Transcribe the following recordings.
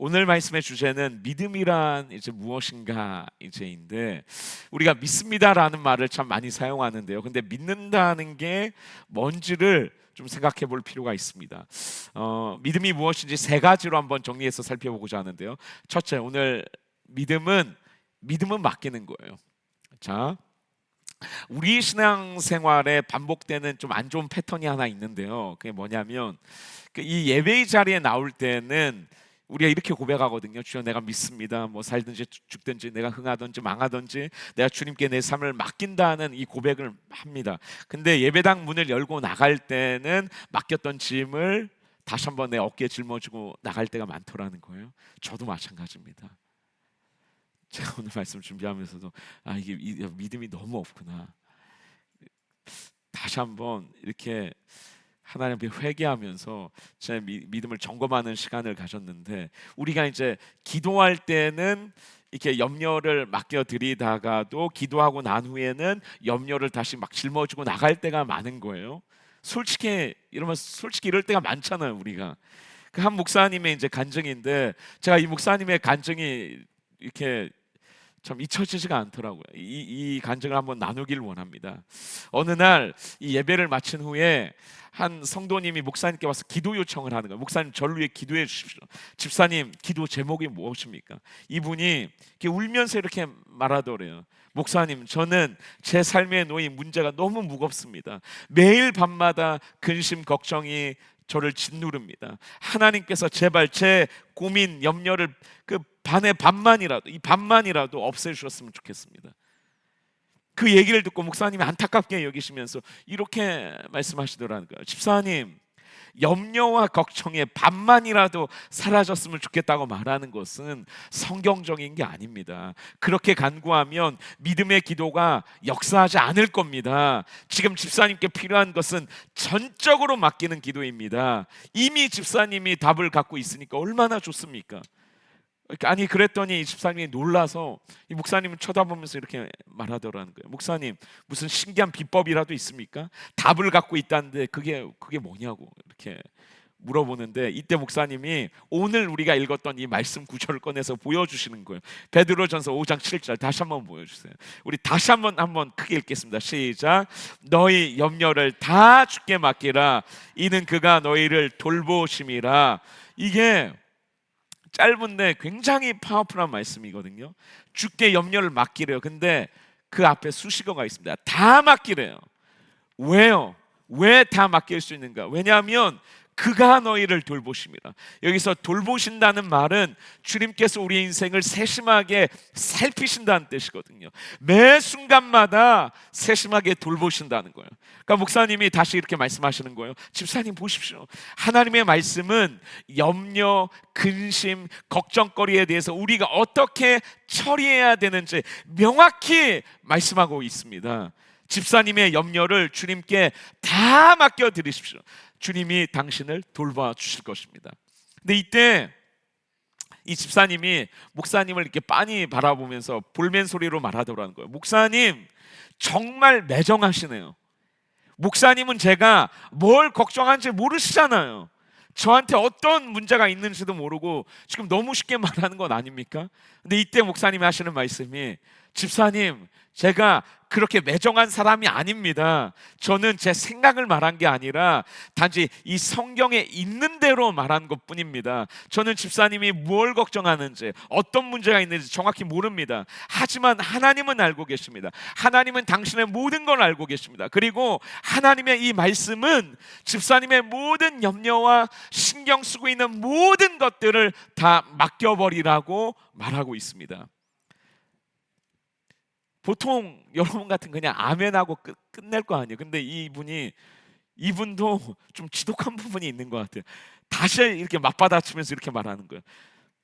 오늘 말씀의 주제는 믿음이란 이제 무엇인가 이제인데, 우리가 믿습니다라는 말을 참 많이 사용하는데요. 근데 믿는다는 게 뭔지를 좀 생각해 볼 필요가 있습니다. 믿음이 무엇인지 세 가지로 한번 정리해서 살펴보고자 하는데요. 첫째, 오늘 믿음은 맡기는 거예요. 자, 우리 신앙생활에 반복되는 좀 안 좋은 패턴이 하나 있는데요. 그게 뭐냐면 이 예배의 자리에 나올 때는 우리가 이렇게 고백하거든요. 주여, 내가 믿습니다. 뭐 살든지 죽든지, 내가 흥하든지 망하든지 내가 주님께 내 삶을 맡긴다는 이 고백을 합니다. 근데 예배당 문을 열고 나갈 때는 맡겼던 짐을 다시 한번 내 어깨에 짊어지고 나갈 때가 많더라는 거예요. 저도 마찬가지입니다. 제가 오늘 말씀 준비하면서도 이게 믿음이 너무 없구나. 다시 한번 이렇게 하나님 앞에 회개하면서 제 믿음을 점검하는 시간을 가졌는데, 우리가 이제 기도할 때는 이렇게 염려를 맡겨드리다가도 기도하고 난 후에는 염려를 다시 막 짊어지고 나갈 때가 많은 거예요. 솔직히 이럴 때가 많잖아요. 우리가 그 한 목사님의 이제 간증인데, 제가 이 목사님의 간증이 이렇게 참 잊혀지지가 않더라고요. 이 간증을 한번 나누길 원합니다. 어느 날 이 예배를 마친 후에 한 성도님이 목사님께 와서 기도 요청을 하는 거예요. 목사님, 저를 위해 기도해 주십시오. 집사님, 기도 제목이 무엇입니까? 이분이 이렇게 울면서 이렇게 말하더래요. 목사님, 저는 제 삶에 놓인 문제가 너무 무겁습니다. 매일 밤마다 근심 걱정이 저를 짓누릅니다. 하나님께서 제발 제 고민 염려를 그 반만이라도 없애주셨으면 좋겠습니다. 그 얘기를 듣고 목사님이 안타깝게 여기시면서 이렇게 말씀하시더라는 거예요. 집사님, 염려와 걱정의 반만이라도 사라졌으면 좋겠다고 말하는 것은 성경적인 게 아닙니다. 그렇게 간구하면 믿음의 기도가 역사하지 않을 겁니다. 지금 집사님께 필요한 것은 전적으로 맡기는 기도입니다. 이미 집사님이 답을 갖고 있으니까 얼마나 좋습니까? 아니, 그랬더니 이 집사님이 놀라서 이 목사님을 쳐다보면서 이렇게 말하더라는 거예요. 목사님, 무슨 신기한 비법이라도 있습니까? 답을 갖고 있다는데 그게 뭐냐고 이렇게 물어보는데, 이때 목사님이 오늘 우리가 읽었던 이 말씀 구절을 꺼내서 보여주시는 거예요. 베드로전서 5장 7절 다시 한번 보여주세요. 우리 다시 한번 크게 읽겠습니다. 시작. 너희 염려를 다 주께 맡기라. 이는 그가 너희를 돌보심이라. 이게 짧은데 굉장히 파워풀한 말씀이거든요. 주께 염려를 맡기래요. 근데 그 앞에 수식어가 있습니다. 다 맡기래요. 왜요? 왜 다 맡길 수 있는가? 왜냐하면 그가 너희를 돌보심이라. 여기서 돌보신다는 말은 주님께서 우리 인생을 세심하게 살피신다는 뜻이거든요. 매 순간마다 세심하게 돌보신다는 거예요. 그러니까 목사님이 다시 이렇게 말씀하시는 거예요. 집사님 보십시오. 하나님의 말씀은 염려, 근심, 걱정거리에 대해서 우리가 어떻게 처리해야 되는지 명확히 말씀하고 있습니다. 집사님의 염려를 주님께 다 맡겨드리십시오. 주님이 당신을 돌봐 주실 것입니다. 근데 이때 이 집사님이 목사님을 이렇게 빤히 바라보면서 볼멘 소리로 말하더라는 거예요. 목사님, 정말 매정하시네요. 목사님은 제가 뭘 걱정하는지 모르시잖아요. 저한테 어떤 문제가 있는지도 모르고 지금 너무 쉽게 말하는 건 아닙니까? 근데 이때 목사님이 하시는 말씀이, 집사님, 제가 그렇게 매정한 사람이 아닙니다. 저는 제 생각을 말한 게 아니라 단지 이 성경에 있는 대로 말한 것뿐입니다. 저는 집사님이 뭘 걱정하는지, 어떤 문제가 있는지 정확히 모릅니다. 하지만 하나님은 알고 계십니다. 하나님은 당신의 모든 걸 알고 계십니다. 그리고 하나님의 이 말씀은 집사님의 모든 염려와 신경 쓰고 있는 모든 것들을 다 맡겨버리라고 말하고 있습니다. 보통 여러분 같은 그냥 아멘하고 끝낼 거 아니에요. 근데 이분도 좀 지독한 부분이 있는 것 같아요. 다시 이렇게 맞받아치면서 이렇게 말하는 거예요.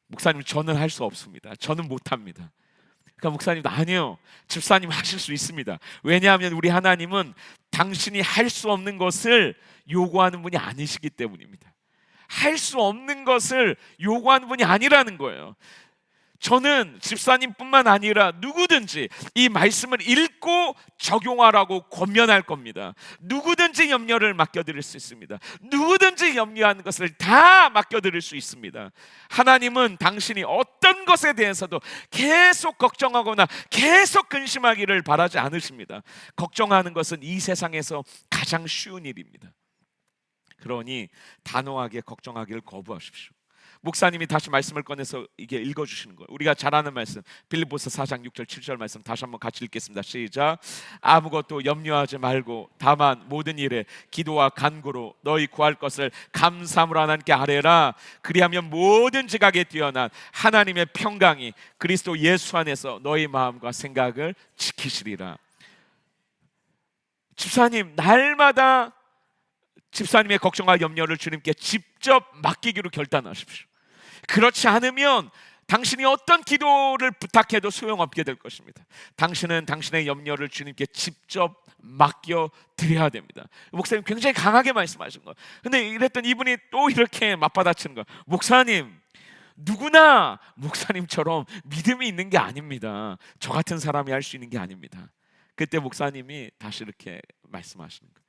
목사님, 저는 할 수 없습니다. 저는 못합니다. 그러니까 목사님도, 아니요, 집사님 하실 수 있습니다. 왜냐하면 우리 하나님은 당신이 할 수 없는 것을 요구하는 분이 아니시기 때문입니다. 할 수 없는 것을 요구하는 분이 아니라는 거예요. 저는 집사님뿐만 아니라 누구든지 이 말씀을 읽고 적용하라고 권면할 겁니다. 누구든지 염려를 맡겨드릴 수 있습니다. 누구든지 염려하는 것을 다 맡겨드릴 수 있습니다. 하나님은 당신이 어떤 것에 대해서도 계속 걱정하거나 계속 근심하기를 바라지 않으십니다. 걱정하는 것은 이 세상에서 가장 쉬운 일입니다. 그러니 단호하게 걱정하기를 거부하십시오. 목사님이 다시 말씀을 꺼내서 이게 읽어주시는 거예요. 우리가 잘 아는 말씀, 빌립보서 4장 6절 7절 말씀 다시 한번 같이 읽겠습니다. 시작. 아무것도 염려하지 말고 다만 모든 일에 기도와 간구로 너희 구할 것을 감사함으로 하나님께 아뢰라. 그리하면 모든 지각에 뛰어난 하나님의 평강이 그리스도 예수 안에서 너희 마음과 생각을 지키시리라. 집사님, 날마다 집사님의 걱정과 염려를 주님께 직접 맡기기로 결단하십시오. 그렇지 않으면 당신이 어떤 기도를 부탁해도 소용없게 될 것입니다. 당신은 당신의 염려를 주님께 직접 맡겨드려야 됩니다. 목사님 굉장히 강하게 말씀하신 거예요. 근데 이랬더니 이분이 또 이렇게 맞받아치는 거예요. 목사님, 누구나 목사님처럼 믿음이 있는 게 아닙니다. 저 같은 사람이 할 수 있는 게 아닙니다. 그때 목사님이 다시 이렇게 말씀하시는 거예요.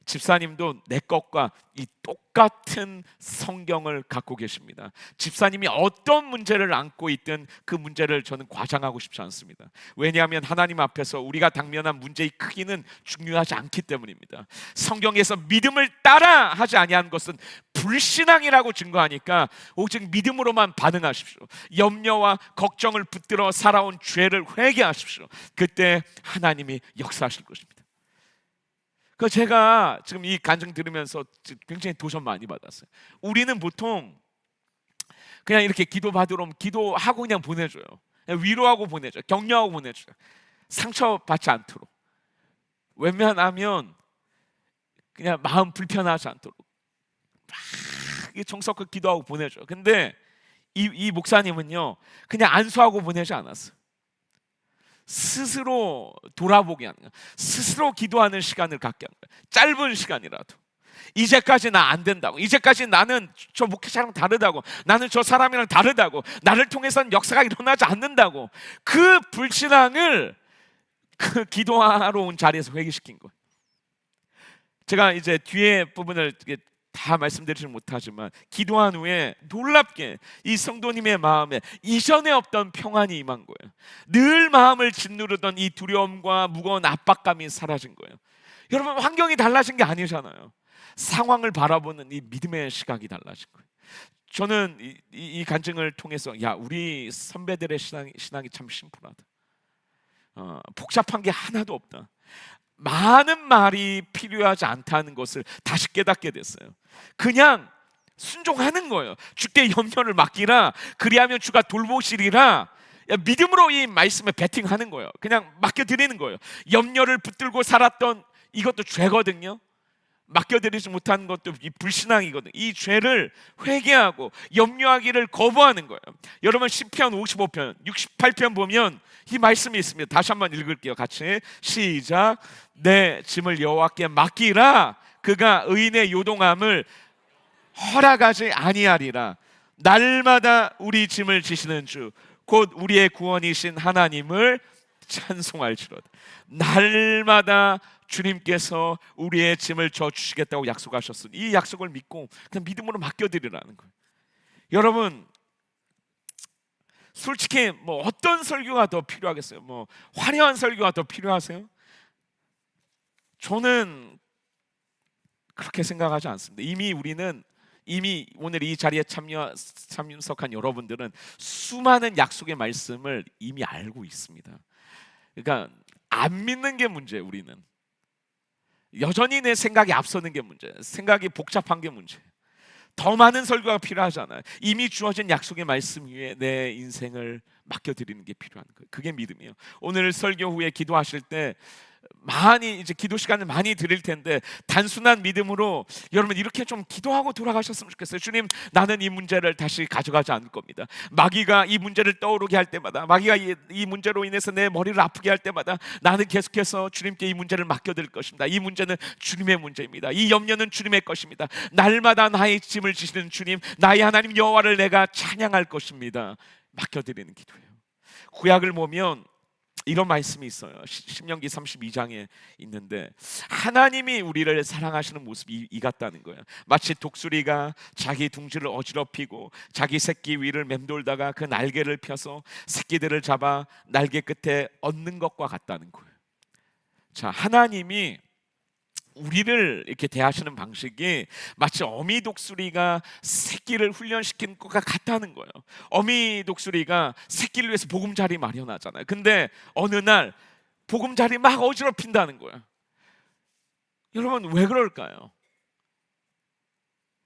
집사님도 내 것과 이 똑같은 성경을 갖고 계십니다. 집사님이 어떤 문제를 안고 있든 그 문제를 저는 과장하고 싶지 않습니다. 왜냐하면 하나님 앞에서 우리가 당면한 문제의 크기는 중요하지 않기 때문입니다. 성경에서 믿음을 따라 하지 아니한 것은 불신앙이라고 증거하니까 오직 믿음으로만 반응하십시오. 염려와 걱정을 붙들어 살아온 죄를 회개하십시오. 그때 하나님이 역사하실 것입니다. 그 제가 지금 이 간증 들으면서 굉장히 도전 많이 받았어요. 우리는 보통 그냥 이렇게 기도받으러 오면 기도하고 그냥 보내줘요. 그냥 위로하고 보내줘요. 격려하고 보내줘요. 상처받지 않도록. 웬만하면 그냥 마음 불편하지 않도록 막 정성껏 기도하고 보내줘요. 근데 이 목사님은요, 그냥 안수하고 보내지 않았어요. 스스로 돌아보게 하는 거예요. 스스로 기도하는 시간을 갖게 하는 거예요. 짧은 시간이라도. 이제까지 나 안 된다고, 이제까지 나는 저 목회자랑 다르다고, 나는 저 사람이랑 다르다고, 나를 통해서는 역사가 일어나지 않는다고, 그 불신앙을 그 기도하러 온 자리에서 회개시킨 거예요. 제가 이제 뒤에 부분을 다 말씀드리지는 못하지만 기도한 후에 놀랍게 이 성도님의 마음에 이전에 없던 평안이 임한 거예요. 늘 마음을 짓누르던 이 두려움과 무거운 압박감이 사라진 거예요. 여러분, 환경이 달라진 게 아니잖아요. 상황을 바라보는 이 믿음의 시각이 달라진 거예요. 저는 이 간증을 통해서 우리 선배들의 신앙이 참 심플하다. 복잡한 게 하나도 없다. 많은 말이 필요하지 않다는 것을 다시 깨닫게 됐어요. 그냥 순종하는 거예요. 주께 염려를 맡기라. 그리하면 주가 돌보시리라. 믿음으로 이 말씀에 베팅하는 거예요. 그냥 맡겨드리는 거예요. 염려를 붙들고 살았던 이것도 죄거든요. 맡겨드리지 못하는 것도 이 불신앙이거든요. 이 죄를 회개하고 염려하기를 거부하는 거예요. 여러분, 시편 55편 68편 보면 이 말씀이 있습니다. 다시 한번 읽을게요. 같이 시작. 내 짐을 여호와께 맡기라. 그가 의인의 요동함을 허락하지 아니하리라. 날마다 우리 짐을 지시는 주 곧 우리의 구원이신 하나님을 찬송할지로다. 날마다 주님께서 우리의 짐을 져주시겠다고 약속하셨으니 이 약속을 믿고 그냥 믿음으로 맡겨드리라는 거예요. 여러분, 솔직히 어떤 설교가 더 필요하겠어요? 화려한 설교가 더 필요하세요? 저는 그렇게 생각하지 않습니다. 이미 오늘 이 자리에 참석한 여러분들은 수많은 약속의 말씀을 이미 알고 있습니다. 그러니까 안 믿는 게 문제예요. 우리는 여전히 내 생각이 앞서는 게 문제예요. 생각이 복잡한 게 문제예요. 더 많은 설교가 필요하잖아요. 이미 주어진 약속의 말씀 위에 내 인생을 맡겨드리는 게 필요한 거예요. 그게 믿음이에요. 오늘 설교 후에 기도하실 때 많이 이제 기도 시간을 많이 드릴 텐데, 단순한 믿음으로 여러분 이렇게 좀 기도하고 돌아가셨으면 좋겠어요. 주님, 나는 이 문제를 다시 가져가지 않을 겁니다. 마귀가 이 문제를 떠오르게 할 때마다, 마귀가 이 문제로 인해서 내 머리를 아프게 할 때마다 나는 계속해서 주님께 이 문제를 맡겨드릴 것입니다. 이 문제는 주님의 문제입니다. 이 염려는 주님의 것입니다. 날마다 나의 짐을 지시는 주님, 나의 하나님 여호와를 내가 찬양할 것입니다. 맡겨드리는 기도예요. 구약을 보면 이런 말씀이 있어요. 신명기 32장에 있는데, 하나님이 우리를 사랑하시는 모습이 이 같다는 거예요. 마치 독수리가 자기 둥지를 어지럽히고 자기 새끼 위를 맴돌다가 그 날개를 펴서 새끼들을 잡아 날개 끝에 얹는 것과 같다는 거예요. 자, 하나님이 우리를 이렇게 대하시는 방식이 마치 어미 독수리가 새끼를 훈련시킨 것과 같다는 거예요. 어미 독수리가 새끼를 위해서 보금자리 마련하잖아요. 근데 어느 날 보금자리 막 어지럽힌다는 거예요. 여러분, 왜 그럴까요?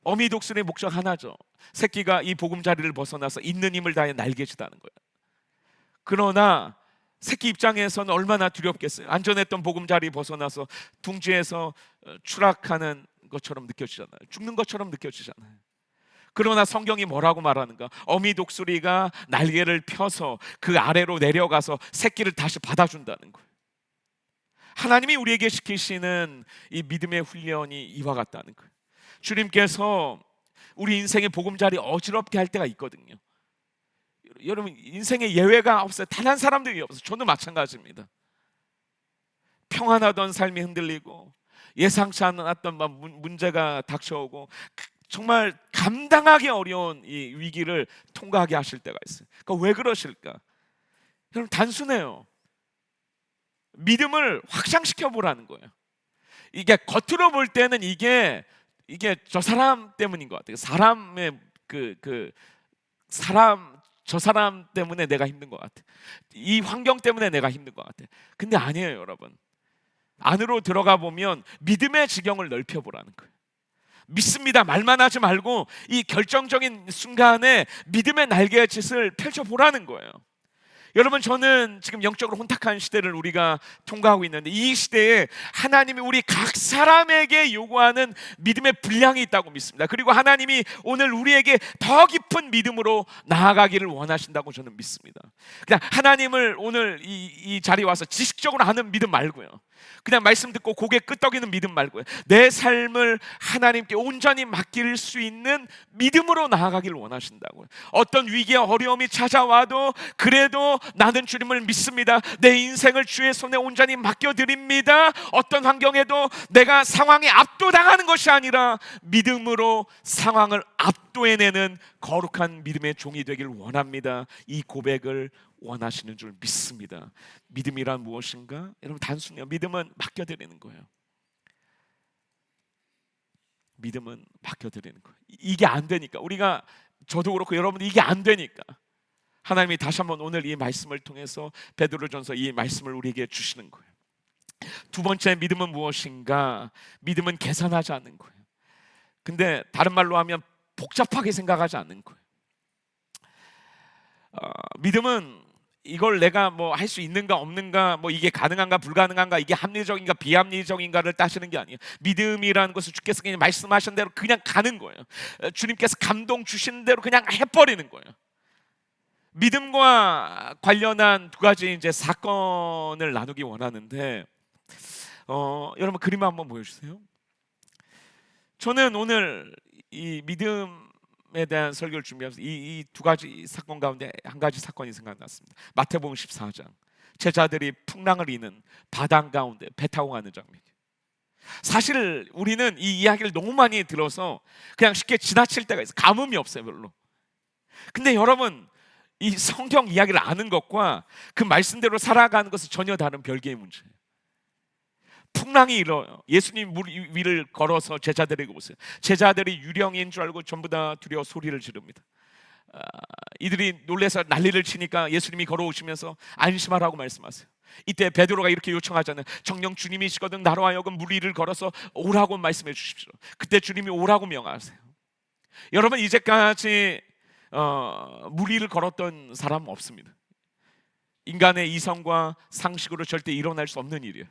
어미 독수리의 목적 하나죠. 새끼가 이 보금자리를 벗어나서 있는 힘을 다해 날개치다는 거예요. 그러나 새끼 입장에서는 얼마나 두렵겠어요. 안전했던 보금자리 벗어나서 둥지에서 추락하는 것처럼 느껴지잖아요. 죽는 것처럼 느껴지잖아요. 그러나 성경이 뭐라고 말하는가? 어미 독수리가 날개를 펴서 그 아래로 내려가서 새끼를 다시 받아준다는 거예요. 하나님이 우리에게 시키시는 이 믿음의 훈련이 이와 같다는 거예요. 주님께서 우리 인생의 보금자리 어지럽게 할 때가 있거든요. 여러분, 인생에 예외가 없어요. 단 한 사람도 없어요. 저는 마찬가지입니다. 평안하던 삶이 흔들리고 예상치 않았던 문제가 닥쳐오고 정말 감당하기 어려운 이 위기를 통과하게 하실 때가 있어요. 그러니까 왜 그러실까? 여러분, 단순해요. 믿음을 확장시켜 보라는 거예요. 이게 겉으로 볼 때는 이게 저 사람 때문인 것 같아요. 사람의 저 사람 때문에 내가 힘든 것 같아. 이 환경 때문에 내가 힘든 것 같아. 근데 아니에요, 여러분. 안으로 들어가 보면 믿음의 지경을 넓혀보라는 거예요. 믿습니다 말만 하지 말고 이 결정적인 순간에 믿음의 날개짓을 펼쳐보라는 거예요. 여러분, 저는 지금 영적으로 혼탁한 시대를 우리가 통과하고 있는데, 이 시대에 하나님이 우리 각 사람에게 요구하는 믿음의 분량이 있다고 믿습니다. 그리고 하나님이 오늘 우리에게 더 깊은 믿음으로 나아가기를 원하신다고 저는 믿습니다. 그냥 하나님을 오늘 이 자리에 와서 지식적으로 아는 믿음 말고요, 그냥 말씀 듣고 고개 끄덕이는 믿음 말고요, 내 삶을 하나님께 온전히 맡길 수 있는 믿음으로 나아가기를 원하신다고요. 어떤 위기와 어려움이 찾아와도 그래도 나는 주님을 믿습니다. 내 인생을 주의 손에 온전히 맡겨드립니다. 어떤 환경에도 내가 상황에 압도당하는 것이 아니라 믿음으로 상황을 압도해내는 거룩한 믿음의 종이 되길 원합니다. 이 고백을 원하시는 줄 믿습니다. 믿음이란 무엇인가? 여러분, 단순해요. 믿음은 맡겨드리는 거예요. 믿음은 맡겨드리는 거예요. 이게 안 되니까, 우리가, 저도 그렇고 여러분도 이게 안 되니까 하나님이 다시 한번 오늘 이 말씀을 통해서 베드로전서 이 말씀을 우리에게 주시는 거예요. 두 번째, 믿음은 무엇인가? 믿음은 계산하지 않는 거예요. 근데 다른 말로 하면 복잡하게 생각하지 않는 거예요. 믿음은 이걸 내가 뭐 할 수 있는가 없는가, 뭐 이게 가능한가 불가능한가, 이게 합리적인가 비합리적인가를 따지는 게 아니에요. 믿음이라는 것은 주께서 그냥 말씀하신 대로 그냥 가는 거예요. 주님께서 감동 주시는 대로 그냥 해버리는 거예요. 믿음과 관련한 두 가지 이제 사건을 나누기 원하는데, 여러분 그림 한번 보여주세요. 저는 오늘 이 믿음에 대한 설교를 준비하면서 이 두 가지 사건 가운데 한 가지 사건이 생각났습니다. 마태복음 14장, 제자들이 풍랑을 이는 바다 가운데 배 타고 가는 장면. 사실 우리는 이 이야기를 너무 많이 들어서 그냥 쉽게 지나칠 때가 있어요. 감흥이 없어요, 별로. 근데 여러분, 이 성경 이야기를 아는 것과 그 말씀대로 살아가는 것은 전혀 다른 별개의 문제예요. 풍랑이 일어요. 예수님 물 위를 걸어서 제자들에게 오세요. 제자들이 유령인 줄 알고 전부 다 두려워 소리를 지릅니다. 이들이 놀라서 난리를 치니까 예수님이 걸어오시면서 안심하라고 말씀하세요. 이때 베드로가 이렇게 요청하잖아요. 정녕 주님이시거든 나로 하여금 물 위를 걸어서 오라고 말씀해 주십시오. 그때 주님이 오라고 명하세요. 여러분, 이제까지 물 위를 걸었던 사람은 없습니다. 인간의 이성과 상식으로 절대 일어날 수 없는 일이에요.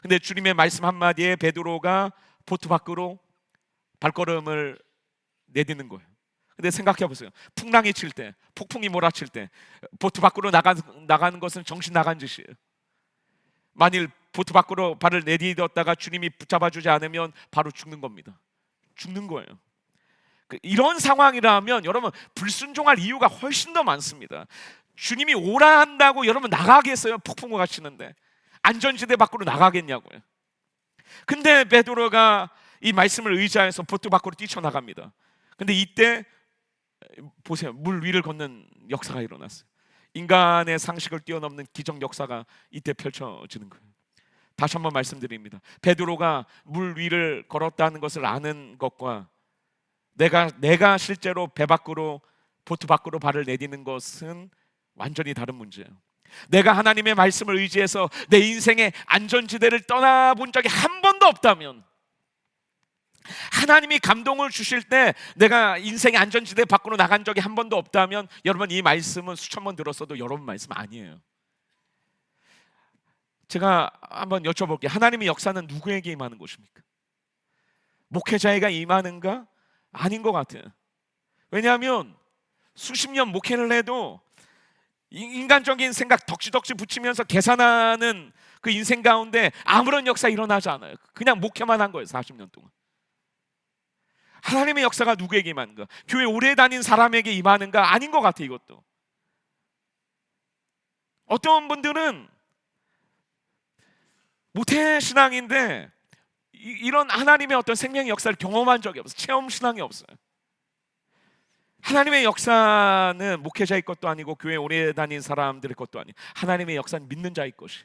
근데 주님의 말씀 한마디에 베드로가 보트 밖으로 발걸음을 내딛는 거예요. 근데 생각해 보세요. 풍랑이 칠 때, 폭풍이 몰아칠 때 보트 밖으로 나가는 것은 정신 나간 짓이에요. 만일 보트 밖으로 발을 내딛었다가 주님이 붙잡아주지 않으면 바로 죽는 겁니다. 죽는 거예요. 이런 상황이라면 여러분 불순종할 이유가 훨씬 더 많습니다. 주님이 오라 한다고 여러분 나가겠어요? 폭풍우가 치는데 안전지대 밖으로 나가겠냐고요. 근데 베드로가 이 말씀을 의지해서 보트 밖으로 뛰쳐나갑니다. 근데 이때 보세요. 물 위를 걷는 역사가 일어났어요. 인간의 상식을 뛰어넘는 기적 역사가 이때 펼쳐지는 거예요. 다시 한번 말씀드립니다. 베드로가 물 위를 걸었다는 것을 아는 것과 내가 실제로 배 밖으로 보트 밖으로 발을 내딛는 것은 완전히 다른 문제예요. 내가 하나님의 말씀을 의지해서 내 인생의 안전지대를 떠나본 적이 한 번도 없다면, 하나님이 감동을 주실 때 내가 인생의 안전지대 밖으로 나간 적이 한 번도 없다면, 여러분 이 말씀은 수천 번 들었어도 여러분 말씀 아니에요. 제가 한번 여쭤볼게요. 하나님의 역사는 누구에게 임하는 것입니까? 목회자에게 임하는가? 아닌 것 같아요. 왜냐하면 수십 년 목회를 해도 인간적인 생각 덕지덕지 붙이면서 계산하는 그 인생 가운데 아무런 역사 일어나지 않아요. 그냥 목회만 한 거예요. 40년 동안. 하나님의 역사가 누구에게 임하는가? 교회 오래 다닌 사람에게 임하는가? 아닌 것 같아요. 이것도 어떤 분들은 모태신앙인데 이런 하나님의 어떤 생명의 역사를 경험한 적이 없어요. 체험신앙이 없어요. 하나님의 역사는 목회자의 것도 아니고 교회 오래 다닌 사람들의 것도 아니에요. 하나님의 역사는 믿는 자의 것이.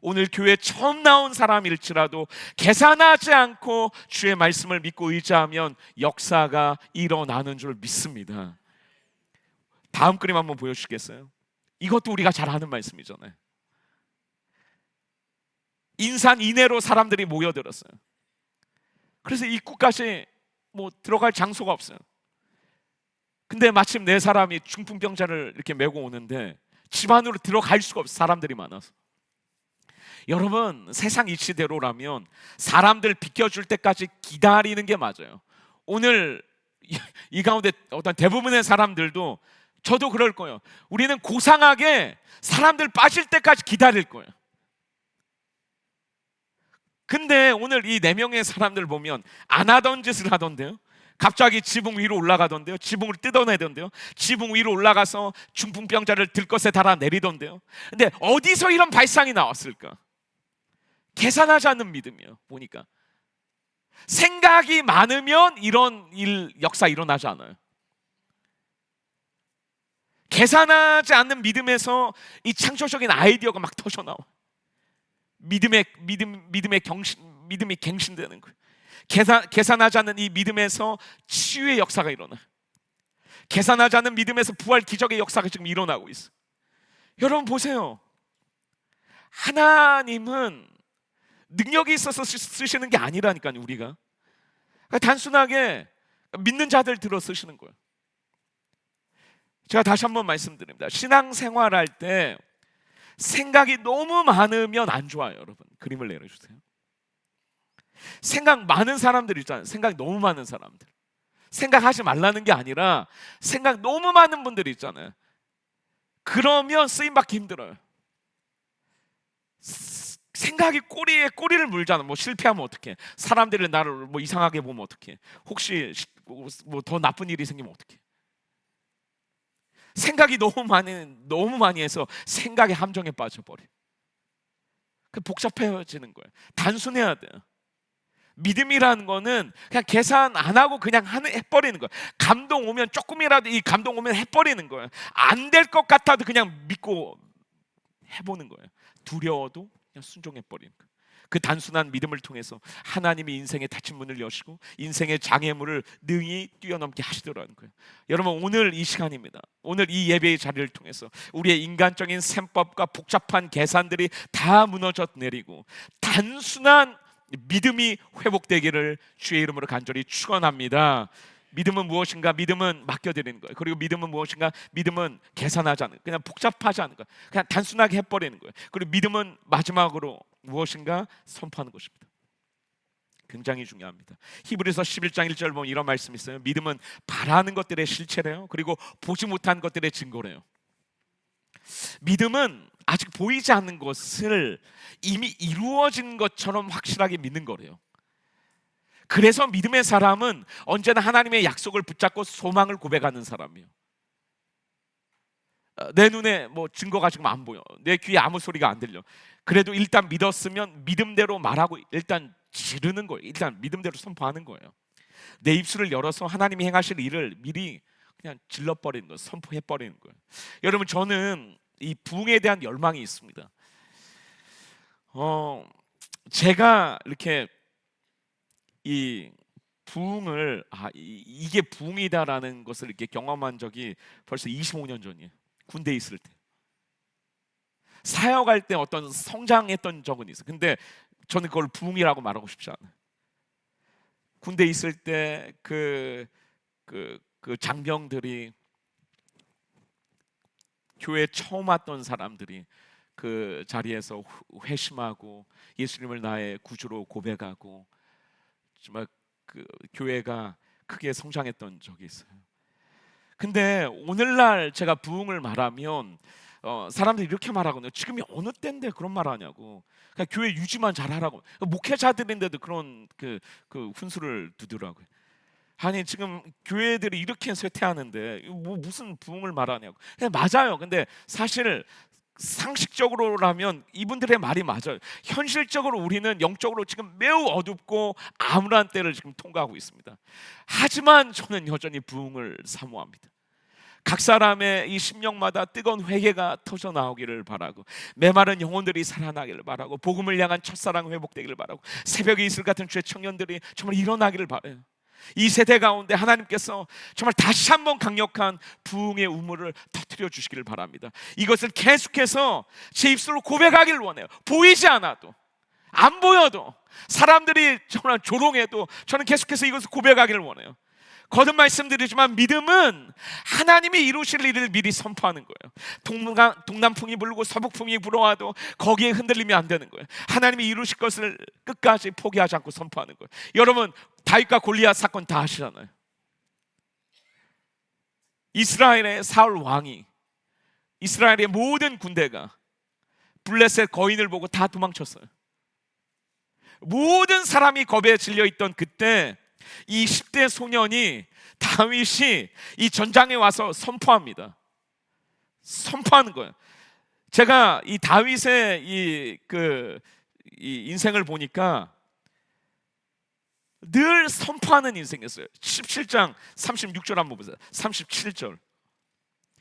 오늘 교회 처음 나온 사람일지라도 계산하지 않고 주의 말씀을 믿고 의지하면 역사가 일어나는 줄 믿습니다. 다음 그림 한번 보여주시겠어요? 이것도 우리가 잘 아는 말씀이잖아요. 인산 이내로 사람들이 모여들었어요. 그래서 입구까지 들어갈 장소가 없어요. 근데 마침 네 사람이 중풍병자를 이렇게 메고 오는데 집 안으로 들어갈 수가 없어요. 사람들이 많아서. 여러분 세상 이치대로라면 사람들 비켜줄 때까지 기다리는 게 맞아요. 오늘 이 가운데 어떤 대부분의 사람들도, 저도 그럴 거예요. 우리는 고상하게 사람들 빠질 때까지 기다릴 거예요. 근데 오늘 이 네 명의 사람들 보면 안 하던 짓을 하던데요. 갑자기 지붕 위로 올라가던데요. 지붕을 뜯어내던데요. 지붕 위로 올라가서 중풍병자를 들것에 달아 내리던데요. 근데 어디서 이런 발상이 나왔을까? 계산하지 않는 믿음이에요. 보니까 생각이 많으면 이런 역사 일어나지 않아요. 계산하지 않는 믿음에서 이 창조적인 아이디어가 막 터져 나와. 믿음이 갱신되는 거예요. 계산하지 않는 이 믿음에서 치유의 역사가 일어나요. 계산하지 않는 믿음에서 부활 기적의 역사가 지금 일어나고 있어요. 여러분 보세요. 하나님은 능력이 있어서 쓰시는 게 아니라니까요. 우리가 단순하게 믿는 자들 들어 쓰시는 거예요. 제가 다시 한번 말씀드립니다. 신앙생활할 때 생각이 너무 많으면 안 좋아요. 여러분 그림을 내려주세요. 생각 많은 사람들 있잖아요. 생각이 너무 많은 사람들. 생각하지 말라는 게 아니라 생각 너무 많은 분들이 있잖아요. 그러면 쓰임받기 힘들어요. 생각이 꼬리에 꼬리를 물잖아. 실패하면 어떡해? 사람들이 나를 이상하게 보면 어떡해? 혹시 더 나쁜 일이 생기면 어떡해? 생각이 너무 많이 해서 생각의 함정에 빠져버려. 복잡해지는 거예요. 단순해야 돼요. 믿음이라는 거는 그냥 계산 안 하고 그냥 해버리는 거예요. 감동 오면 조금이라도 이 감동 오면 해버리는 거예요. 안 될 것 같아도 그냥 믿고 해보는 거예요. 두려워도 그냥 순종해버리는 거예요. 그 단순한 믿음을 통해서 하나님이 인생의 닫힌 문을 여시고 인생의 장애물을 능히 뛰어넘게 하시더라는 거예요. 여러분 오늘 이 시간입니다. 오늘 이 예배의 자리를 통해서 우리의 인간적인 셈법과 복잡한 계산들이 다 무너져 내리고 단순한 믿음이 회복되기를 주의 이름으로 간절히 축원합니다. 믿음은 무엇인가? 믿음은 맡겨드리는 거예요. 그리고 믿음은 무엇인가? 믿음은 계산하지 않는, 그냥 복잡하지 않은 거예요. 그냥 단순하게 해버리는 거예요. 그리고 믿음은 마지막으로 무엇인가 선포하는 것입니다. 굉장히 중요합니다. 히브리서 11장 1절 보면 이런 말씀이 있어요. 믿음은 바라는 것들의 실체래요. 그리고 보지 못한 것들의 증거래요. 믿음은 아직 보이지 않는 것을 이미 이루어진 것처럼 확실하게 믿는 거래요. 그래서 믿음의 사람은 언제나 하나님의 약속을 붙잡고 소망을 고백하는 사람이에요. 내 눈에 뭐 증거가 지금 안 보여, 내 귀에 아무 소리가 안 들려. 그래도 일단 믿었으면 믿음대로 말하고 일단 지르는 거예요. 일단 믿음대로 선포하는 거예요. 내 입술을 열어서 하나님이 행하실 일을 미리 그냥 질러버리는 거예요. 선포해버리는 거예요. 여러분, 저는 이 부흥에 대한 열망이 있습니다. 제가 이렇게 이 부흥을 이게 부흥이다라는 것을 이렇게 경험한 적이 벌써 25년 전이에요. 군대에 있을 때 사역할 때 어떤 성장했던 적은 있어요. 근데 저는 그걸 부흥이라고 말하고 싶지 않아요. 군대에 있을 때 그 장병들이, 교회 처음 왔던 사람들이 그 자리에서 회심하고 예수님을 나의 구주로 고백하고 정말 그 교회가 크게 성장했던 적이 있어요. 근데 오늘날 제가 부흥을 말하면 사람들이 이렇게 말하거든요. 지금이 어느 때인데 그런 말 하냐고. 그냥 교회 유지만 잘하라고. 목회자들인데도 그런 그 훈수를 두더라고요. 아니, 지금 교회들이 이렇게 쇠퇴하는데 뭐 무슨 부흥을 말하냐고. 맞아요. 근데 사실 상식적으로라면 이분들의 말이 맞아요. 현실적으로 우리는 영적으로 지금 매우 어둡고 암울한 때를 지금 통과하고 있습니다. 하지만 저는 여전히 부흥을 사모합니다. 각 사람의 이 심령마다 뜨거운 회개가 터져 나오기를 바라고, 메마른 영혼들이 살아나기를 바라고, 복음을 향한 첫사랑 회복되기를 바라고, 새벽에 이슬 같은 주의 청년들이 정말 일어나기를 바라요. 이 세대 가운데 하나님께서 정말 다시 한번 강력한 부흥의 우물을 터뜨려 주시기를 바랍니다. 이것을 계속해서 제 입술로 고백하기를 원해요. 보이지 않아도, 안 보여도, 사람들이 정말 조롱해도 저는 계속해서 이것을 고백하기를 원해요. 거듭 말씀드리지만 믿음은 하나님이 이루실 일을 미리 선포하는 거예요. 동남풍이 불고 서북풍이 불어와도 거기에 흔들리면 안 되는 거예요. 하나님이 이루실 것을 끝까지 포기하지 않고 선포하는 거예요. 여러분, 다윗과 골리앗 사건 다 아시잖아요. 이스라엘의 사울 왕이, 이스라엘의 모든 군대가 블레셋 거인을 보고 다 도망쳤어요. 모든 사람이 겁에 질려있던 그때 이 10대 소년이, 다윗이 이 전장에 와서 선포합니다. 선포하는 거예요. 제가 이 다윗의 이 인생을 보니까 늘 선포하는 인생이었어요. 17장 36절 한번 보세요. 37절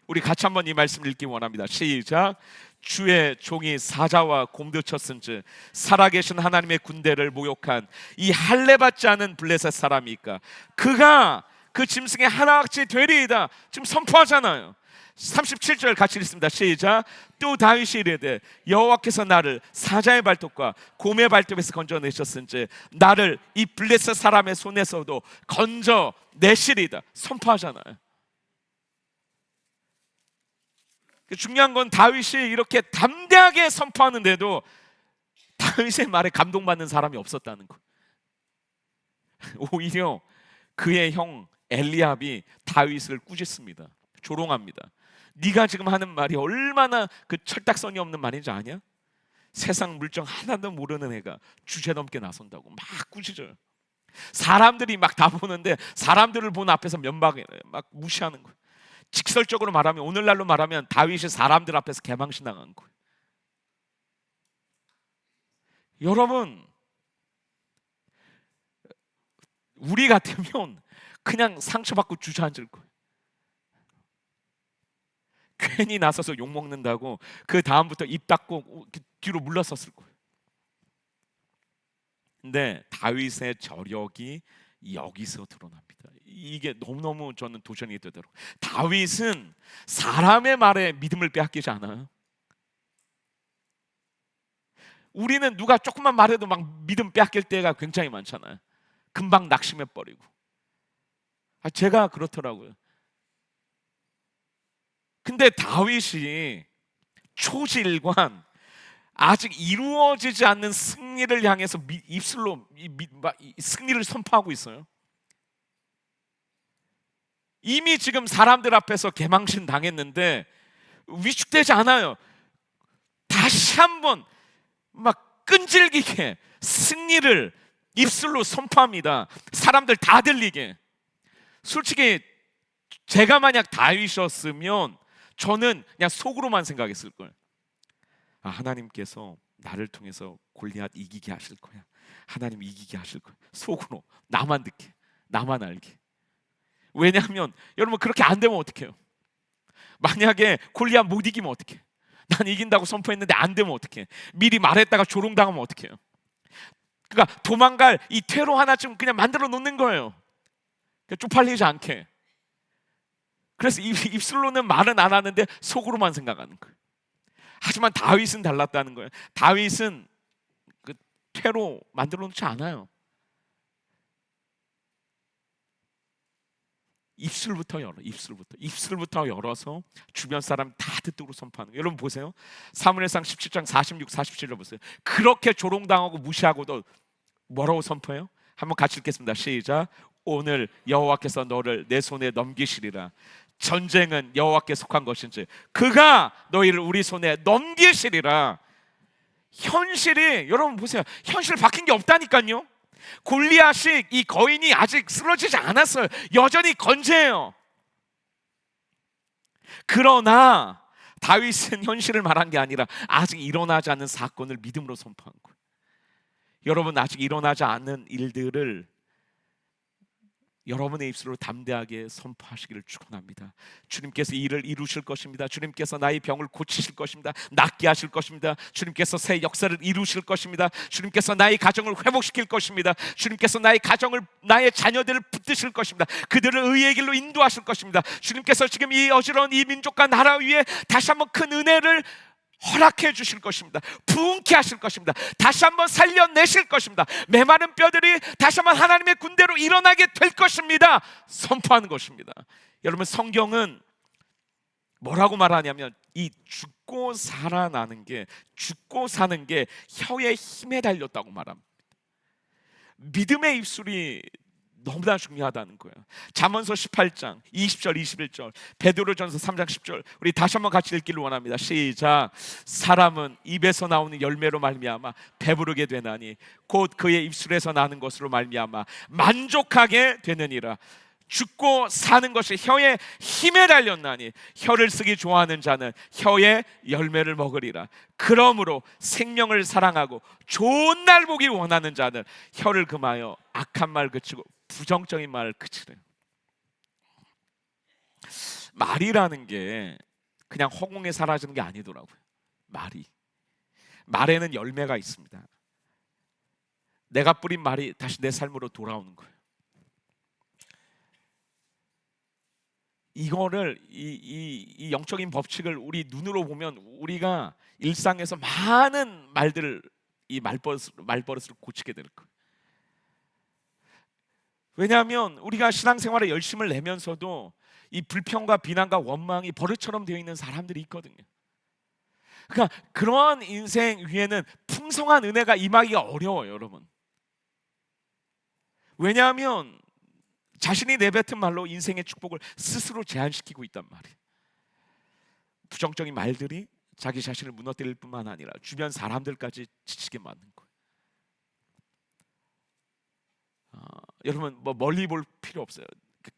우리 같이 한번 이 말씀을 읽기 원합니다. 시작. 주의 종이 사자와 곰드쳤은즉 살아계신 하나님의 군대를 모욕한 이 할례받지 않은 블레셋 사람이니까 그가 그 짐승의 하나같이 되리이다. 지금 선포하잖아요. 37절 같이 읽습니다. 시작. 또 다윗이 이르되 여호와께서 나를 사자의 발톱과 곰의 발톱에서 건져내셨은즉 나를 이 블레셋 사람의 손에서도 건져내시리이다. 선포하잖아요. 중요한 건 다윗이 이렇게 담대하게 선포하는데도 다윗의 말에 감동받는 사람이 없었다는 거. 오히려 그의 형 엘리압이 다윗을 꾸짖습니다. 조롱합니다. 네가 지금 하는 말이 얼마나 그 철딱선이 없는 말인지 아냐? 세상 물정 하나도 모르는 애가 주제넘게 나선다고 막 꾸짖어요. 사람들이 막 다 보는데 사람들을 보는 앞에서 면박에 막 무시하는 거예요. 직설적으로 말하면, 오늘날로 말하면 다윗이 사람들 앞에서 개망신당한 거예요. 여러분, 우리 같으면 그냥 상처받고 주저앉을 거예요. 괜히 나서서 욕먹는다고 그 다음부터 입 닫고 뒤로 물러섰을 거예요. 근데 다윗의 저력이 여기서 드러납니다. 이게 너무너무 저는 도전이 되더라고요. 다윗은 사람의 말에 믿음을 빼앗기지 않아요. 우리는 누가 조금만 말해도 막 믿음 빼앗길 때가 굉장히 많잖아요. 금방 낙심해버리고. 제가 그렇더라고요. 근데 다윗이 초질관, 아직 이루어지지 않는 승리를 향해서 입술로 승리를 선포하고 있어요. 이미 지금 사람들 앞에서 개망신 당했는데 위축되지 않아요. 다시 한번 막 끈질기게 승리를 입술로 선포합니다. 사람들 다 들리게. 솔직히 제가 만약 다윗이었으면 저는 그냥 속으로만 생각했을 거예요. 아, 하나님께서 나를 통해서 골리앗 이기게 하실 거야. 하나님 이기게 하실 거야. 속으로 나만 듣게, 나만 알게. 왜냐하면 여러분 그렇게 안 되면 어떡해요? 만약에 골리앗 못 이기면 어떡해? 난 이긴다고 선포했는데 안 되면 어떡해? 미리 말했다가 조롱당하면 어떡해요? 그러니까 도망갈 이 퇴로 하나쯤 그냥 만들어 놓는 거예요. 쪽팔리지 않게. 그래서 입술로는 말은 안 하는데 속으로만 생각하는 거예요. 하지만 다윗은 달랐다는 거예요. 다윗은 그 퇴로 만들어 놓지 않아요. 입술부터 열어서 주변 사람 다 듣도록 선포하는 거예요. 여러분 보세요. 사무엘상 17장 46, 47절 보세요. 그렇게 조롱당하고 무시하고도 뭐라고 선포해요? 한번 같이 읽겠습니다. 시작. 오늘 여호와께서 너를 내 손에 넘기시리라. 전쟁은 여호와께 속한 것인지 그가 너희를 우리 손에 넘기시리라. 현실이 여러분 보세요. 현실 바뀐 게 없다니까요. 골리앗이 이 거인이 아직 쓰러지지 않았어요. 여전히 건재해요. 그러나 다윗은 현실을 말한 게 아니라 아직 일어나지 않은 사건을 믿음으로 선포한 거예요. 여러분 아직 일어나지 않은 일들을 여러분의 입술로 담대하게 선포하시기를 축원합니다. 주님께서 일을 이루실 것입니다. 주님께서 나의 병을 고치실 것입니다. 낫게 하실 것입니다. 주님께서 새 역사를 이루실 것입니다. 주님께서 나의 가정을 회복시킬 것입니다. 주님께서 나의 가정을, 나의 자녀들을 붙드실 것입니다. 그들을 의의 길로 인도하실 것입니다. 주님께서 지금 이 어지러운 이 민족과 나라 위에 다시 한번 큰 은혜를 허락해 주실 것입니다. 부흥케 하실 것입니다. 다시 한번 살려내실 것입니다. 메마른 뼈들이 다시 한번 하나님의 군대로 일어나게 될 것입니다. 선포하는 것입니다. 여러분 성경은 뭐라고 말하냐면 이 죽고 살아나는 게, 죽고 사는 게 혀의 힘에 달렸다고 말합니다. 믿음의 입술이 너무나 중요하다는 거예요. 잠언서 18장 20절 21절, 베드로전서 3장 10절, 우리 다시 한번 같이 읽기를 원합니다. 시작. 사람은 입에서 나오는 열매로 말미암아 배부르게 되나니 곧 그의 입술에서 나는 것으로 말미암아 만족하게 되느니라. 죽고 사는 것이 혀의 힘에 달렸나니 혀를 쓰기 좋아하는 자는 혀의 열매를 먹으리라. 그러므로 생명을 사랑하고 좋은 날 보기 원하는 자는 혀를 금하여 악한 말 그치고 부정적인 말을 그치래요. 말이라는 게 그냥 허공에 사라지는 게 아니더라고요. 말에는 열매가 있습니다. 내가 뿌린 말이 다시 내 삶으로 돌아오는 거예요. 이거를 이 영적인 법칙을 우리 눈으로 보면 우리가 일상에서 많은 말들을, 이 말버릇을 고치게 될 거예요. 왜냐하면 우리가 신앙생활에 열심을 내면서도 이 불평과 비난과 원망이 버릇처럼 되어 있는 사람들이 있거든요. 그러니까 그러한 인생 위에는 풍성한 은혜가 임하기가 어려워요, 여러분. 왜냐하면 자신이 내뱉은 말로 인생의 축복을 스스로 제한시키고 있단 말이에요. 부정적인 말들이 자기 자신을 무너뜨릴 뿐만 아니라 주변 사람들까지 지치게 만든 거예요. 여러분 뭐 멀리 볼 필요 없어요.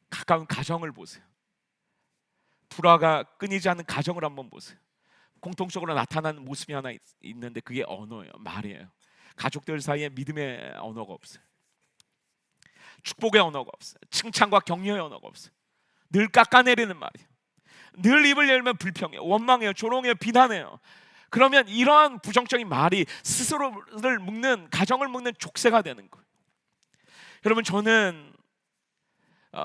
가까운 가정을 보세요. 불화가 끊이지 않는 가정을 한번 보세요. 공통적으로 나타나는 모습이 하나 있는데 그게 언어예요. 말이에요. 가족들 사이에 믿음의 언어가 없어요. 축복의 언어가 없어요. 칭찬과 격려의 언어가 없어요. 늘 깎아내리는 말이에요. 늘 입을 열면 불평해요. 원망해요. 조롱해요. 비난해요. 그러면 이러한 부정적인 말이 스스로를 묶는, 가정을 묶는 족쇄가 되는 거예요. 여러분 저는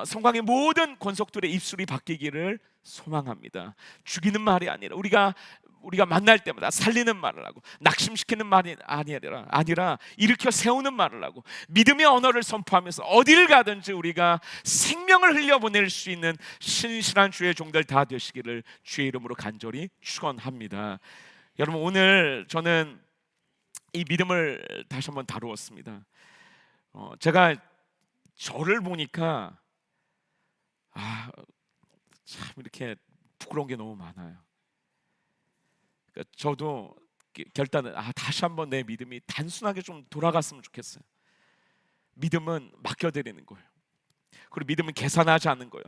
성광의 모든 권속들의 입술이 바뀌기를 소망합니다. 죽이는 말이 아니라 우리가 만날 때마다 살리는 말을 하고 낙심시키는 말이 아니라 일으켜 세우는 말을 하고 믿음의 언어를 선포하면서 어디를 가든지 우리가 생명을 흘려보낼 수 있는 신실한 주의 종들 다 되시기를 주의 이름으로 간절히 축원합니다. 여러분, 오늘 저는 이 믿음을 다시 한번 다루었습니다. 제가 저를 보니까 참 이렇게 부끄러운 게 너무 많아요. 그러니까 저도 결단을 다시 한번 내 믿음이 단순하게 좀 돌아갔으면 좋겠어요. 믿음은 맡겨드리는 거예요. 그리고 믿음은 계산하지 않는 거예요.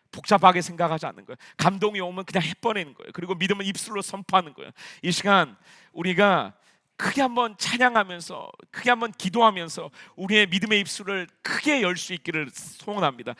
복잡하게 생각하지 않는 거예요. 감동이 오면 그냥 해버리는 거예요. 그리고 믿음은 입술로 선포하는 거예요. 이 시간 우리가 크게 한번 찬양하면서, 크게 한번 기도하면서 우리의 믿음의 입술을 크게 열 수 있기를 소원합니다.